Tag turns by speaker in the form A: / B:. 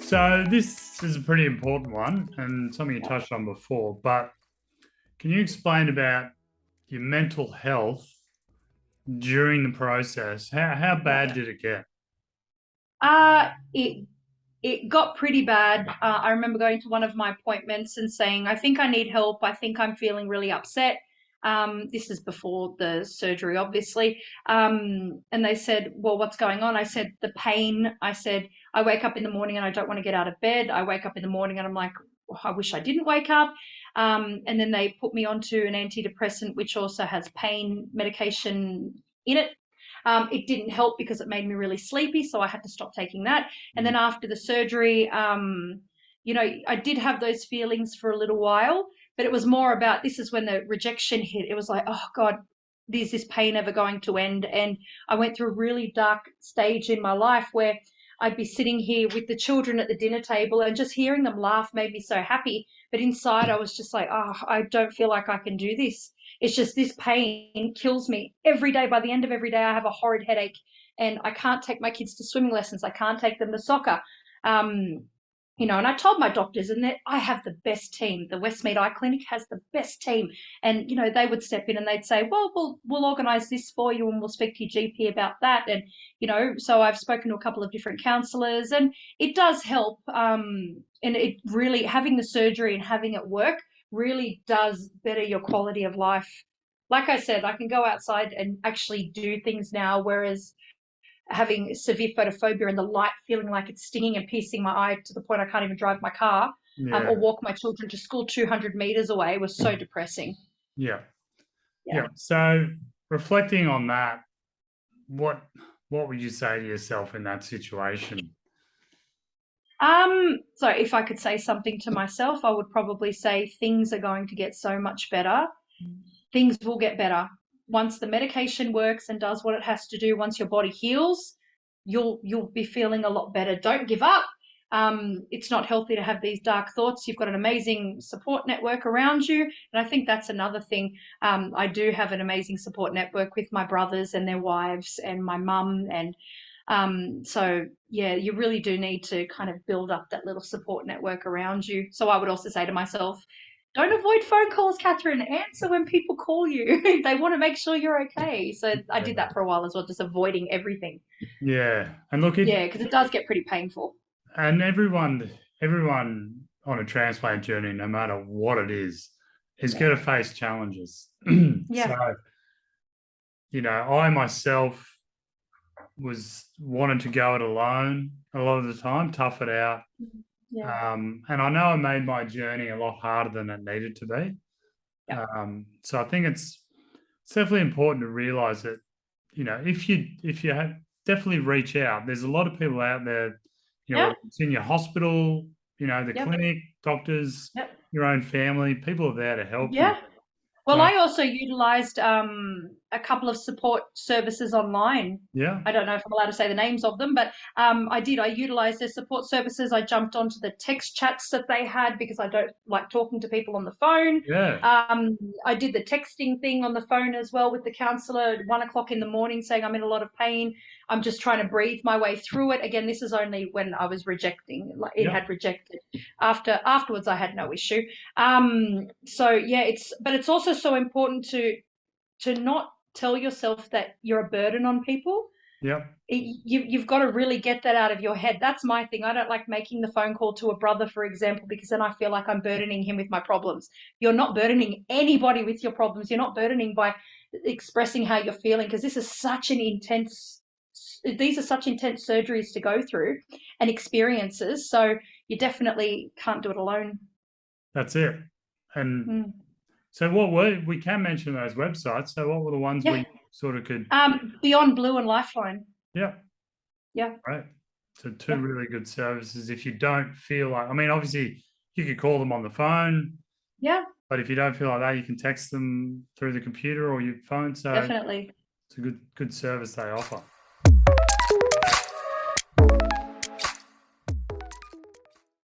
A: So this is a pretty important one and something you touched on before, but can you explain about your mental health during the process? How bad did it get?
B: It got pretty bad. I remember going to one of my appointments and saying, "I think I need help. I think I'm feeling really upset." This is before the surgery, obviously. And they said, "Well, what's going on?" I said, "The pain." I said, "I wake up in the morning and I don't want to get out of bed. I wake up in the morning and I'm like, oh, I wish I didn't wake up." And then they put me onto an antidepressant, which also has pain medication in it. It didn't help because it made me really sleepy, so I had to stop taking that. And then after the surgery, I did have those feelings for a little while, but it was more about this is when the rejection hit. It was like, oh God, is this pain ever going to end? And I went through a really dark stage in my life where I'd be sitting here with the children at the dinner table and just hearing them laugh made me so happy. But inside, I was just like, oh, I don't feel like I can do this. It's just this pain kills me every day. By the end of every day, I have a horrid headache and I can't take my kids to swimming lessons. I can't take them to soccer. Um, and I told my doctors, and that I have the best team. The Westmead Eye Clinic has the best team, and they would step in and they'd say, "Well, we'll organise this for you, and we'll speak to your GP about that." And so I've spoken to a couple of different counsellors, and it does help. And it really having the surgery and having it work really does better your quality of life. Like I said, I can go outside and actually do things now, whereas having severe photophobia and the light feeling like it's stinging and piercing my eye to the point I can't even drive my car
A: Yeah,
B: or walk my children to school 200 meters away was so depressing.
A: yeah,
B: Yeah.
A: yeah. So reflecting on that, what what would you say to yourself in that situation?
B: So if I could say something to myself, I would probably say things are going to get so much better. Things will get better. Once the medication works and does what it has to do, once your body heals, you'll be feeling a lot better. Don't give up. It's not healthy to have these dark thoughts. You've got an amazing support network around you, and I think that's another thing. I do have an amazing support network with my brothers and their wives and my mum, and so yeah, you really do need to kind of build up that little support network around you. So I would also say to myself, don't avoid phone calls, Catherine. Answer when people call you. They want to make sure you're okay. So I did that for a while as well, just avoiding everything.
A: Yeah, and look, it
B: Yeah, because it does get pretty painful.
A: and everyone on a transplant journey, no matter what it is
B: Yeah.
A: going to face challenges.
B: Yeah.
A: So, I myself was wanting to go it alone a lot of the time, tough it out.
B: Yeah.
A: And I know I made my journey a lot harder than it needed to be.
B: Yeah.
A: So I think it's definitely important to realize that, if you have, definitely reach out. There's a lot of people out there,
B: Yeah.
A: whether it's in your hospital, the
B: Yep.
A: clinic, doctors,
B: Yep.
A: your own family, people are there to help you.
B: Yeah. Well,
A: So
B: I also utilized a couple of support services online.
A: yeah,
B: I don't know if I'm allowed to say the names of them, but I did. I utilized their support services. I jumped onto the text chats that they had because I don't like talking to people on the phone.
A: yeah,
B: I did the texting thing on the phone as well with the counselor at 1 o'clock in the morning saying I'm in a lot of pain. I'm just trying to breathe my way through it. Again, this is only when I was rejecting, like it
A: yeah,
B: had rejected. Afterwards, I had no issue. So yeah, but it's also so important to not tell yourself that you're a burden on people.
A: yeah,
B: You've got to really get that out of your head. That's my thing. I don't like making the phone call to a brother, for example, because then I feel like I'm burdening him with my problems. You're not burdening anybody with your problems. You're not burdening by expressing how you're feeling because these are such intense surgeries to go through and experiences. So you definitely can't do it alone.
A: that's it. And
B: Mm.
A: so we can mention those websites. So what were the ones
B: Yeah.
A: we sort of could,
B: Beyond Blue and Lifeline.
A: yeah,
B: Yeah.
A: right. So two
B: Yeah.
A: really good services. If you don't feel like, I mean, obviously you could call them on the phone,
B: Yeah.
A: but if you don't feel like that, you can text them through the computer or your phone. So
B: Definitely.
A: it's a good service they offer.